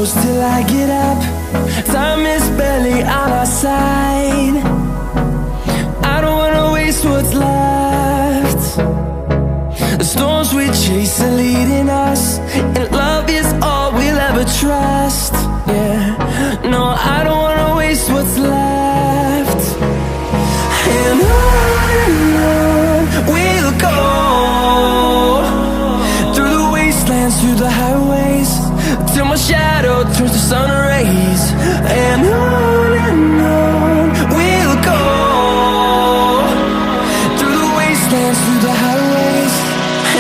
close till I get up. Time is barely on our side. I don't wanna waste what's left. The storms we chase are leading us, and love is all we'll ever trust. Yeah, no, I don't wanna waste what's left. And on we'll go, through the wastelands, through the highways, till my shadow turns to sun rays. And on we'll go, through the wastelands, through the highways,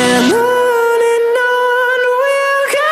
and on we'll go.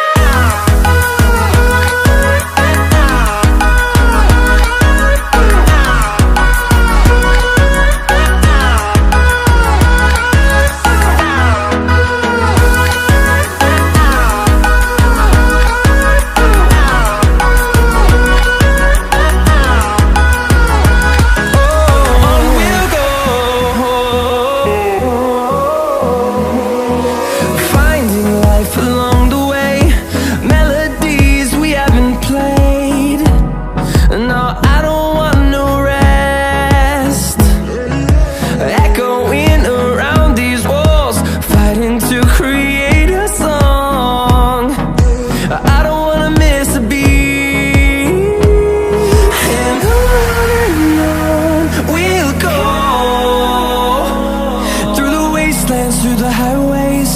Through the highways,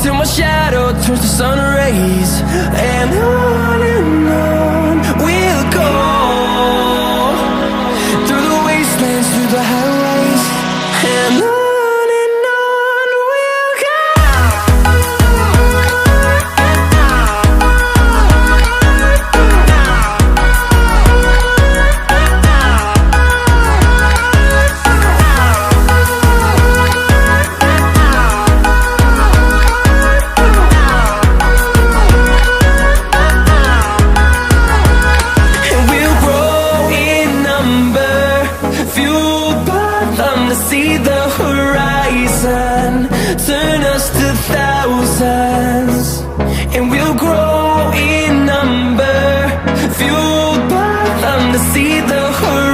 till my shadow turns to sun rays. And on we'll go, through the wastelands, through the highways, and on we'll go. See the horizon turn us to thousands, and we'll grow in number, fueled by them to see the horizon.